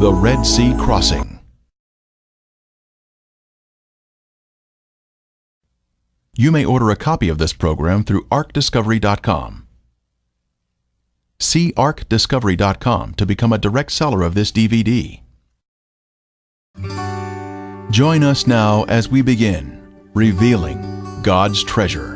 The Red Sea Crossing. You may order a copy of this program through arcdiscovery.com. See arcdiscovery.com to become a direct seller of this DVD. Join us now as we begin revealing God's treasure.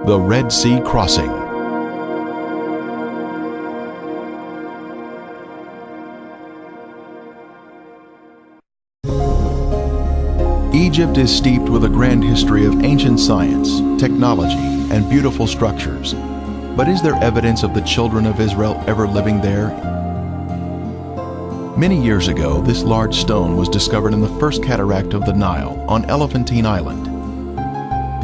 The Red Sea Crossing. Egypt is steeped with a grand history of ancient science, technology, and beautiful structures. But is there evidence of the children of Israel ever living there? Many years ago, this large stone was discovered in the first cataract of the Nile on Elephantine Island.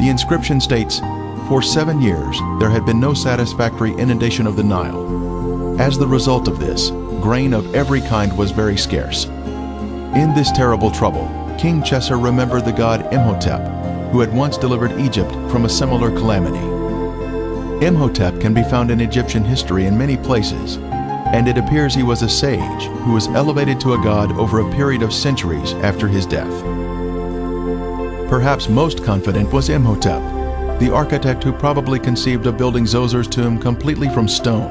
The inscription states, "For 7 years, there had been no satisfactory inundation of the Nile. As the result of this, grain of every kind was very scarce. In this terrible trouble, King Chesser remembered the god Imhotep, who had once delivered Egypt from a similar calamity." Imhotep can be found in Egyptian history in many places, and it appears he was a sage who was elevated to a god over a period of centuries after his death. Perhaps most confident was Imhotep, the architect who probably conceived of building Zozer's tomb completely from stone.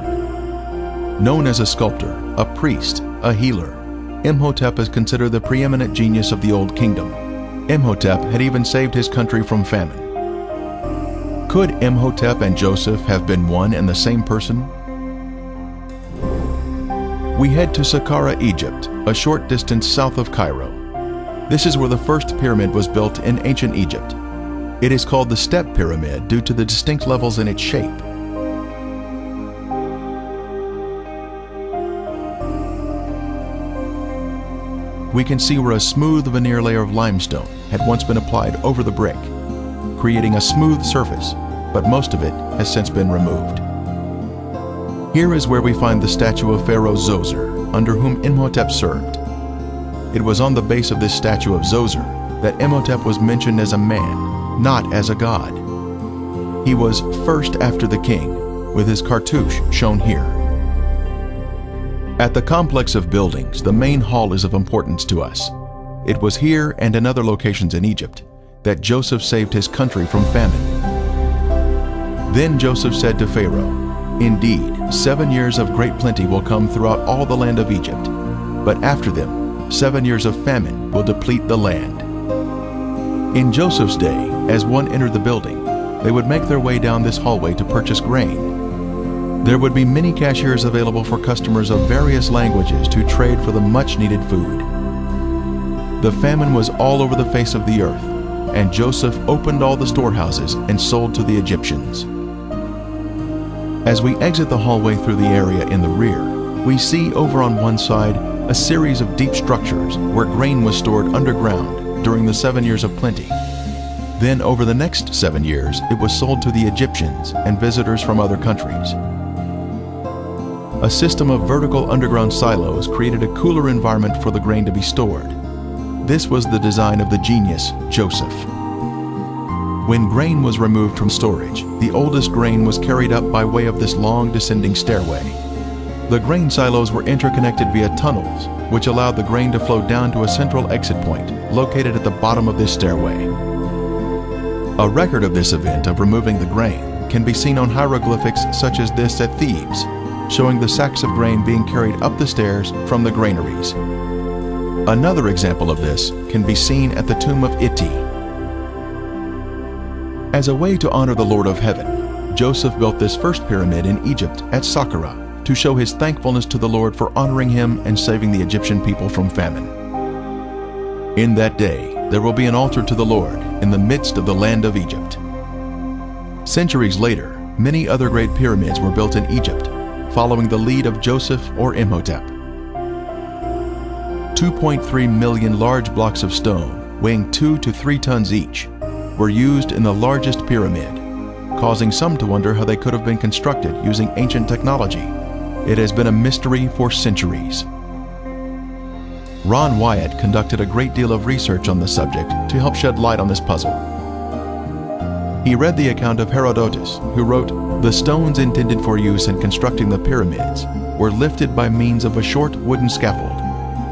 Known as a sculptor, a priest, a healer, Imhotep is considered the preeminent genius of the Old Kingdom. Imhotep had even saved his country from famine. Could Imhotep and Joseph have been one and the same person? We head to Saqqara, Egypt, a short distance south of Cairo. This is where the first pyramid was built in ancient Egypt. It is called the Step Pyramid due to the distinct levels in its shape. We can see where a smooth veneer layer of limestone had once been applied over the brick, creating a smooth surface, but most of it has since been removed. Here is where we find the statue of Pharaoh Zoser, under whom Imhotep served. It was on the base of this statue of Zoser that Imhotep was mentioned as a man, not as a god. He was first after the king, with his cartouche shown here. At the complex of buildings, the main hall is of importance to us. It was here and in other locations in Egypt that Joseph saved his country from famine. Then Joseph said to Pharaoh, "Indeed, 7 years of great plenty will come throughout all the land of Egypt, but after them, 7 years of famine will deplete the land." In Joseph's day, as one entered the building, they would make their way down this hallway to purchase grain. There would be many cashiers available for customers of various languages to trade for the much-needed food. The famine was all over the face of the earth, and Joseph opened all the storehouses and sold to the Egyptians. As we exit the hallway through the area in the rear, we see over on one side a series of deep structures where grain was stored underground during the 7 years of plenty. Then over the next 7 years, it was sold to the Egyptians and visitors from other countries. A system of vertical underground silos created a cooler environment for the grain to be stored. This was the design of the genius, Joseph. When grain was removed from storage, the oldest grain was carried up by way of this long descending stairway. The grain silos were interconnected via tunnels, which allowed the grain to flow down to a central exit point located at the bottom of this stairway. A record of this event of removing the grain can be seen on hieroglyphics such as this at Thebes, showing the sacks of grain being carried up the stairs from the granaries. Another example of this can be seen at the tomb of Iti. As a way to honor the Lord of Heaven, Joseph built this first pyramid in Egypt at Saqqara to show his thankfulness to the Lord for honoring him and saving the Egyptian people from famine. In that day, there will be an altar to the Lord in the midst of the land of Egypt. Centuries later, many other great pyramids were built in Egypt, following the lead of Joseph or Imhotep. 2.3 million large blocks of stone, weighing 2 to 3 tons each, were used in the largest pyramid, causing some to wonder how they could have been constructed using ancient technology. It has been a mystery for centuries. Ron Wyatt conducted a great deal of research on the subject to help shed light on this puzzle. He read the account of Herodotus, who wrote, "The stones intended for use in constructing the pyramids were lifted by means of a short wooden scaffold.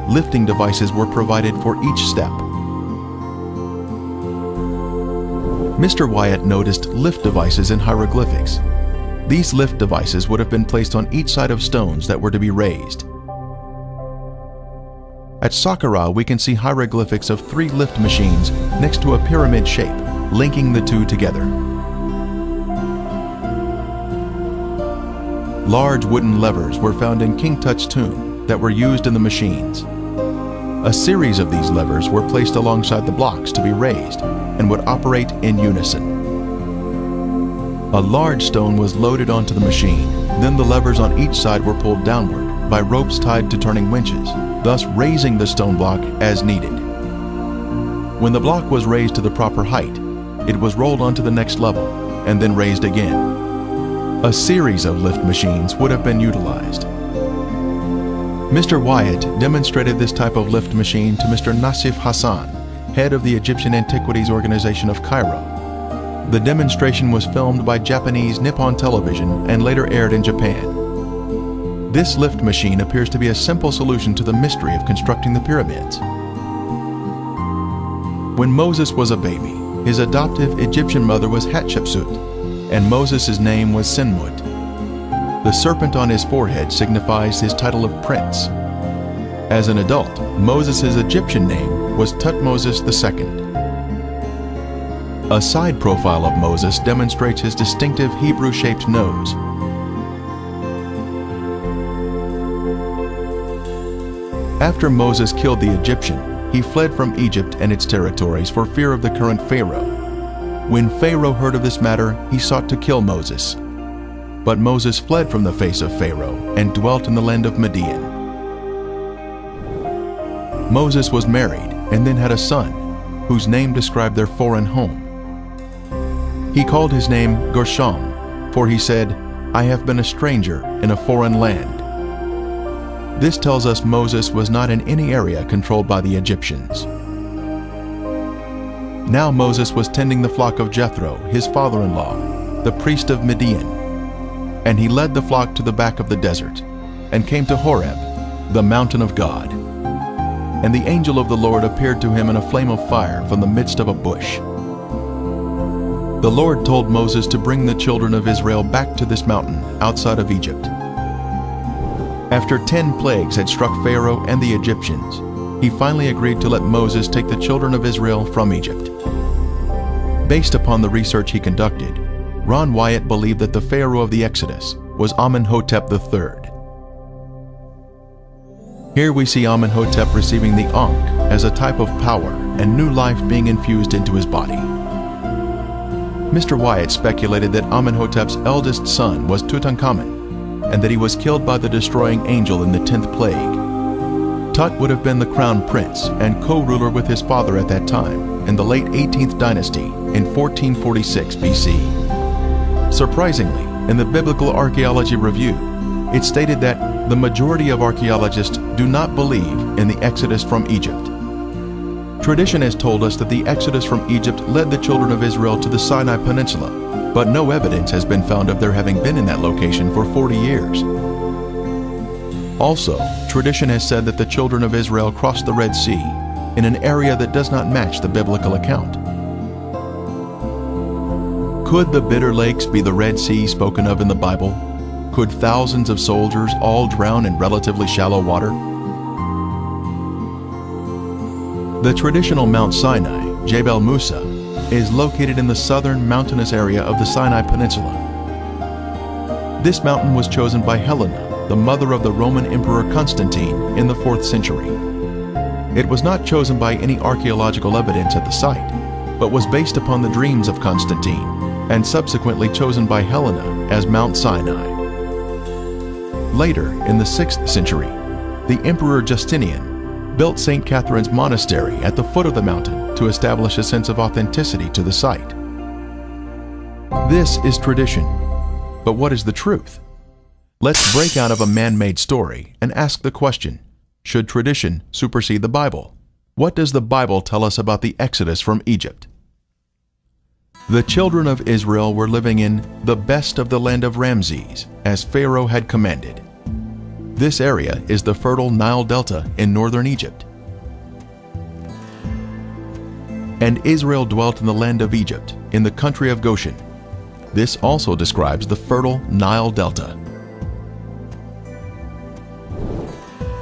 Lifting devices were provided for each step." Mr. Wyatt noticed lift devices in hieroglyphics. These lift devices would have been placed on each side of stones that were to be raised. At Saqqara, we can see hieroglyphics of 3 lift machines next to a pyramid shape, linking the two together. Large wooden levers were found in King Tut's tomb that were used in the machines. A series of these levers were placed alongside the blocks to be raised and would operate in unison. A large stone was loaded onto the machine, then the levers on each side were pulled downward by ropes tied to turning winches, thus raising the stone block as needed. When the block was raised to the proper height, it was rolled onto the next level and then raised again. A series of lift machines would have been utilized. Mr. Wyatt demonstrated this type of lift machine to Mr. Nassif Hassan, head of the Egyptian Antiquities Organization of Cairo. The demonstration was filmed by Japanese Nippon Television and later aired in Japan. This lift machine appears to be a simple solution to the mystery of constructing the pyramids. When Moses was a baby, his adoptive Egyptian mother was Hatshepsut, and Moses' name was Senmut. The serpent on his forehead signifies his title of prince. As an adult, Moses' Egyptian name was Tutmosis II. A side profile of Moses demonstrates his distinctive Hebrew-shaped nose. After Moses killed the Egyptian, he fled from Egypt and its territories for fear of the current Pharaoh. When Pharaoh heard of this matter, he sought to kill Moses. But Moses fled from the face of Pharaoh and dwelt in the land of Midian. Moses was married and then had a son, whose name described their foreign home. He called his name Gershom, for he said, "I have been a stranger in a foreign land." This tells us Moses was not in any area controlled by the Egyptians. Now Moses was tending the flock of Jethro, his father-in-law, the priest of Midian. And he led the flock to the back of the desert, and came to Horeb, the mountain of God. And the angel of the Lord appeared to him in a flame of fire from the midst of a bush. The Lord told Moses to bring the children of Israel back to this mountain outside of Egypt. After 10 plagues had struck Pharaoh and the Egyptians, he finally agreed to let Moses take the children of Israel from Egypt. Based upon the research he conducted, Ron Wyatt believed that the Pharaoh of the Exodus, was Amenhotep III. Here we see Amenhotep receiving the Ankh as a type of power and new life being infused into his body. Mr. Wyatt speculated that Amenhotep's eldest son was Tutankhamun and that he was killed by the destroying angel in the 10th plague. Tut would have been the crown prince and co-ruler with his father at that time in the late 18th dynasty in 1446 BC. Surprisingly, in the Biblical Archaeology Review, it stated that the majority of archaeologists do not believe in the Exodus from Egypt. Tradition has told us that the Exodus from Egypt led the children of Israel to the Sinai Peninsula, but no evidence has been found of their having been in that location for 40 years. Also, tradition has said that the children of Israel crossed the Red Sea in an area that does not match the biblical account. Could the bitter lakes be the Red Sea spoken of in the Bible? Could thousands of soldiers all drown in relatively shallow water? The traditional Mount Sinai, Jebel Musa, is located in the southern mountainous area of the Sinai Peninsula. This mountain was chosen by Helena, the mother of the Roman Emperor Constantine, in the 4th century. It was not chosen by any archaeological evidence at the site, but was based upon the dreams of Constantine, and subsequently chosen by Helena as Mount Sinai. Later, in the 6th century, the Emperor Justinian built St. Catherine's Monastery at the foot of the mountain to establish a sense of authenticity to the site. This is tradition, but what is the truth? Let's break out of a man-made story and ask the question, should tradition supersede the Bible? What does the Bible tell us about the Exodus from Egypt? The children of Israel were living in the best of the land of Ramses, as Pharaoh had commanded. This area is the fertile Nile Delta in northern Egypt. And Israel dwelt in the land of Egypt, in the country of Goshen. This also describes the fertile Nile Delta.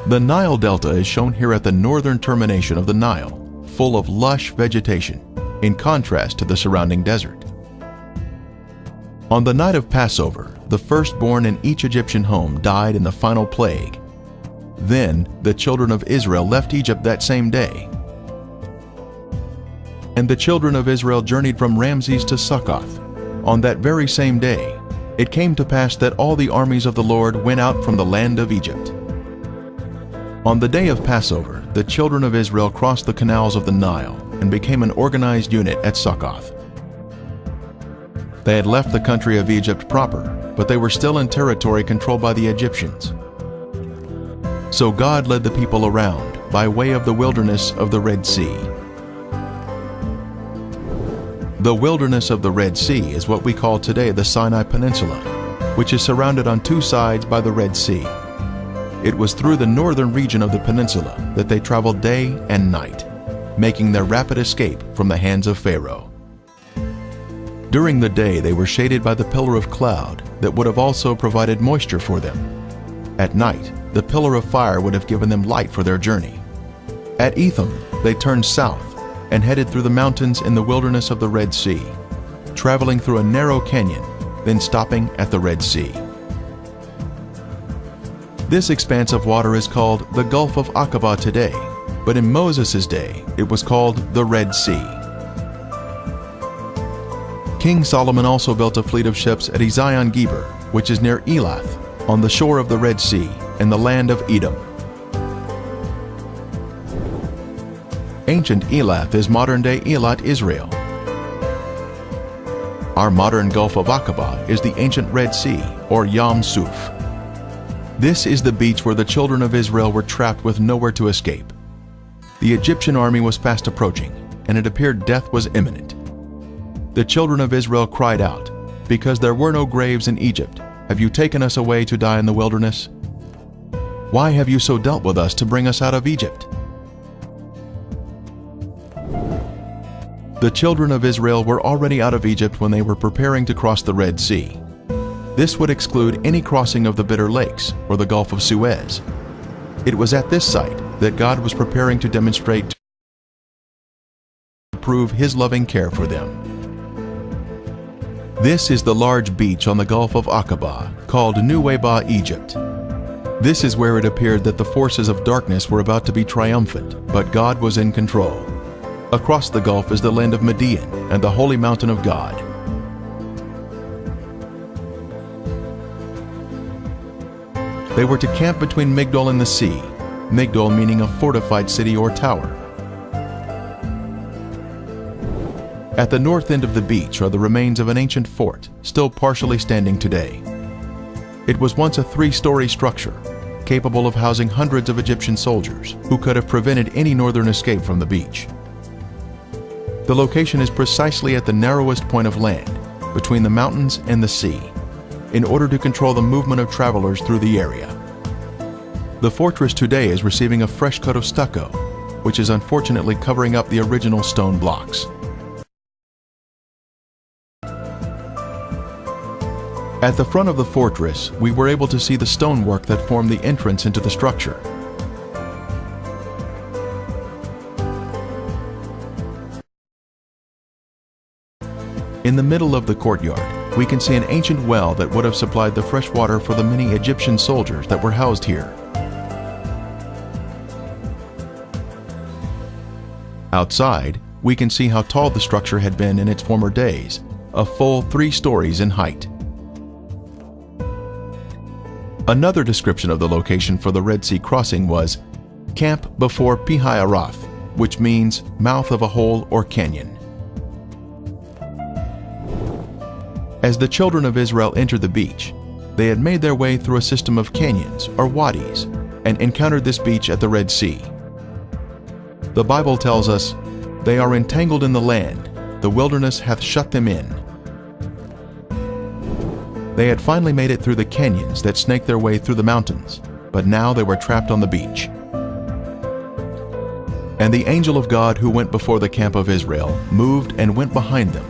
The Nile Delta is shown here at the northern termination of the Nile, full of lush vegetation, in contrast to the surrounding desert. On the night of Passover, the firstborn in each Egyptian home died in the final plague. Then the children of Israel left Egypt that same day. And the children of Israel journeyed from Ramses to Succoth. On that very same day, it came to pass that all the armies of the Lord went out from the land of Egypt. On the day of Passover, the children of Israel crossed the canals of the Nile and became an organized unit at Succoth. They had left the country of Egypt proper, but they were still in territory controlled by the Egyptians. So God led the people around by way of the wilderness of the Red Sea. The wilderness of the Red Sea is what we call today the Sinai Peninsula, which is surrounded on two sides by the Red Sea. It was through the northern region of the peninsula that they traveled day and night, making their rapid escape from the hands of Pharaoh. During the day, they were shaded by the pillar of cloud that would have also provided moisture for them. At night, the pillar of fire would have given them light for their journey. At Etham, they turned south and headed through the mountains in the wilderness of the Red Sea, traveling through a narrow canyon, then stopping at the Red Sea. This expanse of water is called the Gulf of Aqaba today, but in Moses' day, it was called the Red Sea. King Solomon also built a fleet of ships at Ezion-Geber, which is near Elath, on the shore of the Red Sea, in the land of Edom. Ancient Elath is modern-day Eilat, Israel. Our modern Gulf of Aqaba is the ancient Red Sea, or Yam Suf. This is the beach where the children of Israel were trapped with nowhere to escape. The Egyptian army was fast approaching, and it appeared death was imminent. The children of Israel cried out, "Because there were no graves in Egypt, have you taken us away to die in the wilderness? Why have you so dealt with us to bring us out of Egypt?" The children of Israel were already out of Egypt when they were preparing to cross the Red Sea. This would exclude any crossing of the Bitter Lakes or the Gulf of Suez. It was at this site that God was preparing to demonstrate to prove His loving care for them. This is the large beach on the Gulf of Aqaba, called Nuweiba, Egypt. This is where it appeared that the forces of darkness were about to be triumphant, but God was in control. Across the Gulf is the land of Midian and the holy mountain of God. They were to camp between Migdol and the sea, Migdol meaning a fortified city or tower. At the north end of the beach are the remains of an ancient fort, still partially standing today. It was once a 3-story structure, capable of housing hundreds of Egyptian soldiers who could have prevented any northern escape from the beach. The location is precisely at the narrowest point of land, between the mountains and the sea, in order to control the movement of travelers through the area. The fortress today is receiving a fresh coat of stucco, which is unfortunately covering up the original stone blocks. At the front of the fortress, we were able to see the stonework that formed the entrance into the structure. In the middle of the courtyard, we can see an ancient well that would have supplied the fresh water for the many Egyptian soldiers that were housed here. Outside, we can see how tall the structure had been in its former days, a full 3 stories in height. Another description of the location for the Red Sea crossing was Camp before Pi-Hahiroth, which means mouth of a hole or canyon. As the children of Israel entered the beach, they had made their way through a system of canyons or wadis and encountered this beach at the Red Sea. The Bible tells us, "They are entangled in the land, the wilderness hath shut them in." They had finally made it through the canyons that snaked their way through the mountains, but now they were trapped on the beach. And the angel of God who went before the camp of Israel moved and went behind them,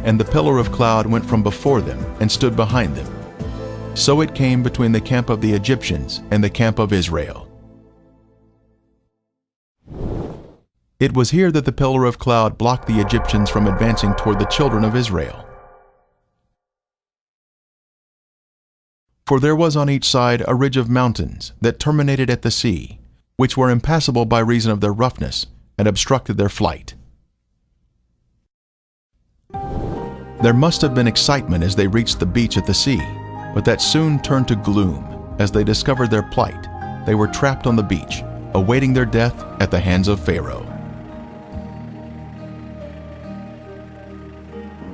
and the pillar of cloud went from before them and stood behind them. So it came between the camp of the Egyptians and the camp of Israel. It was here that the pillar of cloud blocked the Egyptians from advancing toward the children of Israel. For there was on each side a ridge of mountains that terminated at the sea, which were impassable by reason of their roughness and obstructed their flight. There must have been excitement as they reached the beach at the sea, but that soon turned to gloom as they discovered their plight. They were trapped on the beach, awaiting their death at the hands of Pharaoh.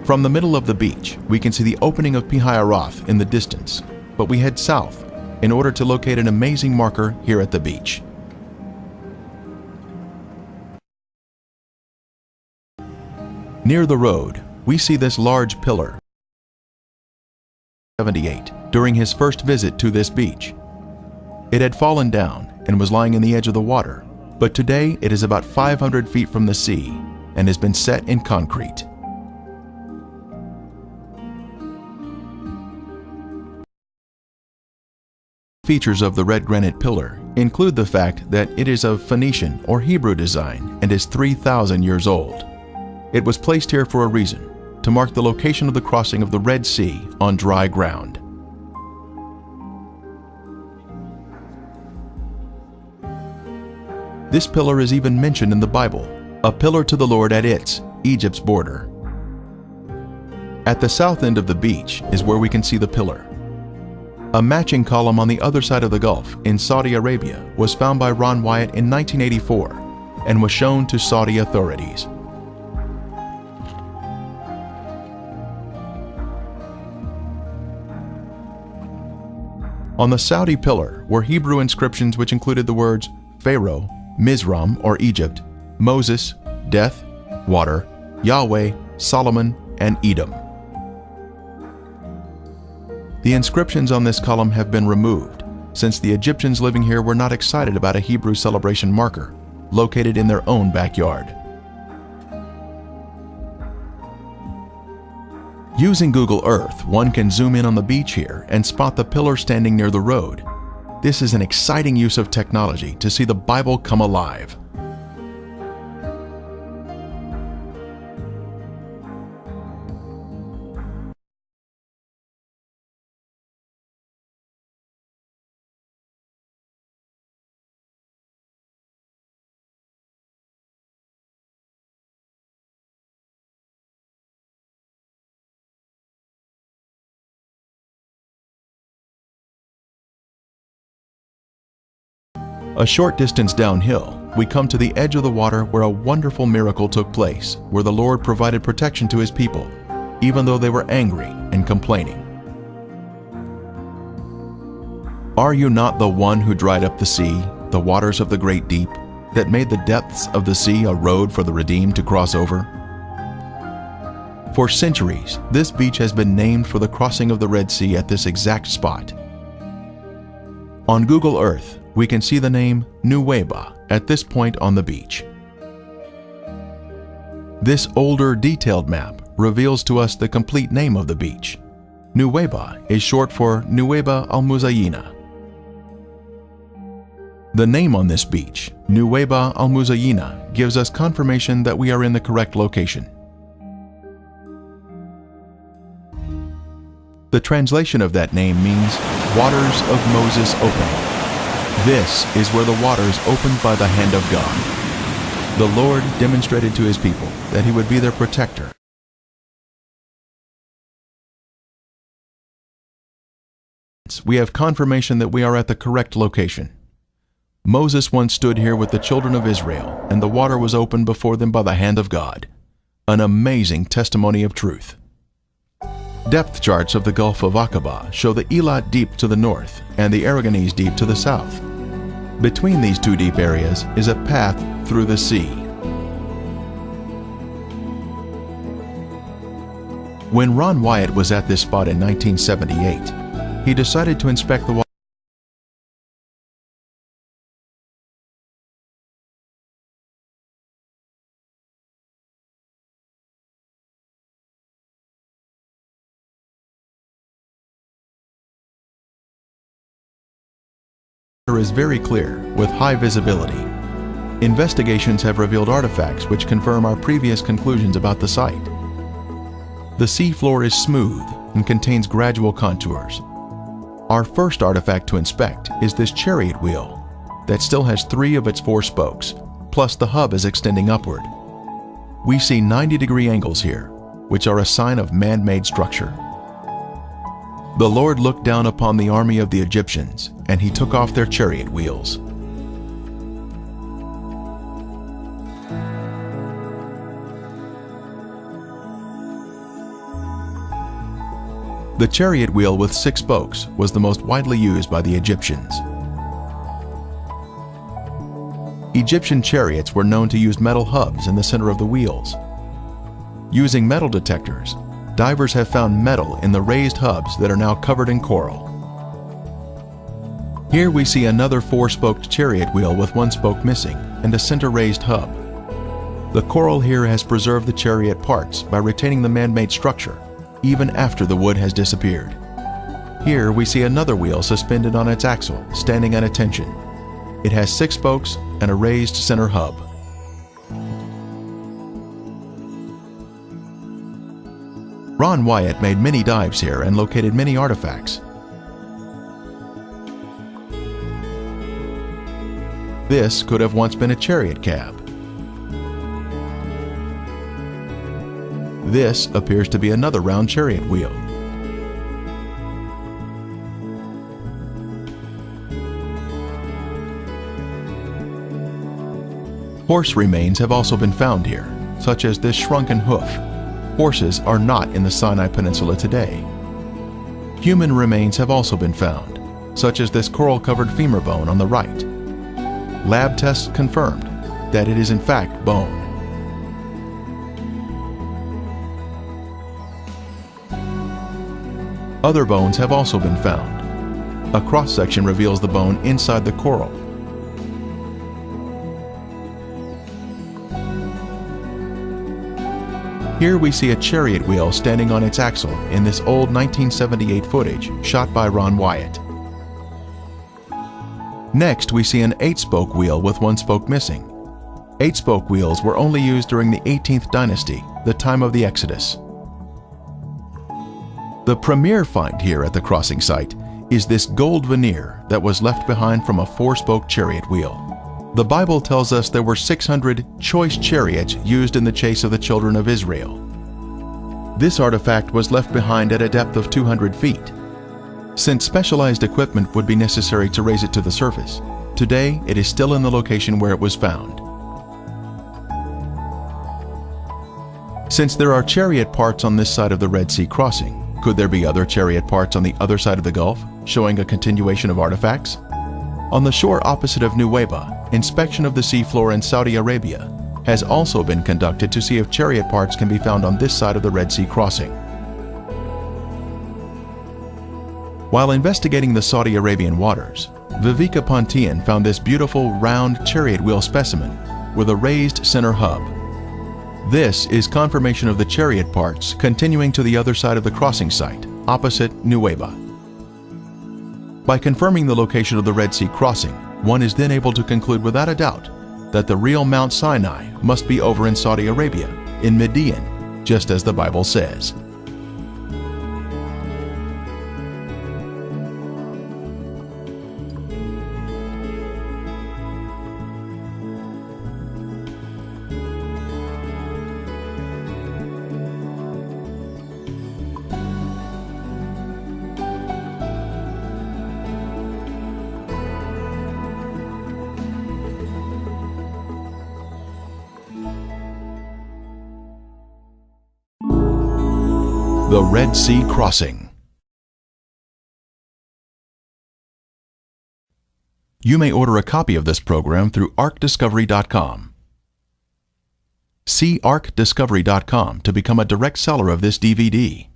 From the middle of the beach, we can see the opening of Pi-Hahiroth in the distance, but we head south in order to locate an amazing marker here at the beach. Near the road, we see this large pillar. 78 during his first visit to this beach. It had fallen down and was lying in the edge of the water, but today it is about 500 feet from the sea and has been set in concrete. Features of the red granite pillar include the fact that it is of Phoenician or Hebrew design and is 3,000 years old. It was placed here for a reason, to mark the location of the crossing of the Red Sea on dry ground. This pillar is even mentioned in the Bible, a pillar to the Lord at its, Egypt's border. At the south end of the beach is where we can see the pillar. A matching column on the other side of the Gulf in Saudi Arabia was found by Ron Wyatt in 1984 and was shown to Saudi authorities. On the Saudi pillar were Hebrew inscriptions which included the words Pharaoh, Mizraim or Egypt, Moses, death, water, Yahweh, Solomon, and Edom. The inscriptions on this column have been removed, since the Egyptians living here were not excited about a Hebrew celebration marker, located in their own backyard. Using Google Earth, one can zoom in on the beach here and spot the pillar standing near the road. This is an exciting use of technology to see the Bible come alive. A short distance downhill, we come to the edge of the water where a wonderful miracle took place, where the Lord provided protection to His people, even though they were angry and complaining. Are you not the one who dried up the sea, the waters of the great deep, that made the depths of the sea a road for the redeemed to cross over? For centuries, this beach has been named for the crossing of the Red Sea at this exact spot. On Google Earth, we can see the name Nuweiba at this point on the beach. This older, detailed map reveals to us the complete name of the beach. Nuweiba is short for Nuweiba al-Muzayina. The name on this beach, Nuweiba al-Muzayina, gives us confirmation that we are in the correct location. The translation of that name means waters of Moses opening. This is where the waters opened by the hand of God. The Lord demonstrated to His people that He would be their protector. We have confirmation that we are at the correct location. Moses once stood here with the children of Israel, and the water was opened before them by the hand of God. An amazing testimony of truth. Depth charts of the Gulf of Aqaba show the Eilat Deep to the north and the Aragonese Deep to the south. Between these two deep areas is a path through the sea. When Ron Wyatt was at this spot in 1978, he decided to inspect the water. Is very clear, with high visibility. Investigations have revealed artifacts which confirm our previous conclusions about the site. The seafloor is smooth and contains gradual contours. Our first artifact to inspect is this chariot wheel that still has 3 of its 4 spokes, plus the hub is extending upward. We see 90-degree angles here, which are a sign of man-made structure. The Lord looked down upon the army of the Egyptians, and He took off their chariot wheels. The chariot wheel with 6 spokes was the most widely used by the Egyptians. Egyptian chariots were known to use metal hubs in the center of the wheels. Using metal detectors, divers have found metal in the raised hubs that are now covered in coral. Here we see another 4-spoked chariot wheel with 1 spoke missing and a center raised hub. The coral here has preserved the chariot parts by retaining the man-made structure, even after the wood has disappeared. Here we see another wheel suspended on its axle, standing at attention. It has 6 spokes and a raised center hub. Ron Wyatt made many dives here and located many artifacts. This could have once been a chariot cab. This appears to be another round chariot wheel. Horse remains have also been found here, such as this shrunken hoof. Horses are not in the Sinai Peninsula today. Human remains have also been found, such as this coral-covered femur bone on the right. Lab tests confirmed that it is in fact bone. Other bones have also been found. A cross-section reveals the bone inside the coral. Here we see a chariot wheel standing on its axle in this old 1978 footage shot by Ron Wyatt. Next, we see an 8-spoke wheel with 1 spoke missing. 8-spoke wheels were only used during the 18th dynasty, the time of the Exodus. The premier find here at the crossing site is this gold veneer that was left behind from a 4-spoke chariot wheel. The Bible tells us there were 600 choice chariots used in the chase of the children of Israel. This artifact was left behind at a depth of 200 feet. Since specialized equipment would be necessary to raise it to the surface, Today, it is still in the location where it was found. Since there are chariot parts on this side of the Red Sea crossing, could there be other chariot parts on the other side of the Gulf, showing a continuation of artifacts? On the shore opposite of Nuweiba, inspection of the seafloor in Saudi Arabia has also been conducted to see if chariot parts can be found on this side of the Red Sea crossing. While investigating the Saudi Arabian waters, Viveka Pontian found this beautiful round chariot wheel specimen with a raised center hub. This is confirmation of the chariot parts continuing to the other side of the crossing site, opposite Nuweiba. By confirming the location of the Red Sea crossing, one is then able to conclude without a doubt that the real Mount Sinai must be over in Saudi Arabia, in Midian, just as the Bible says. The Red Sea Crossing. You may order a copy of this program through arcdiscovery.com. See arcdiscovery.com to become a direct seller of this DVD.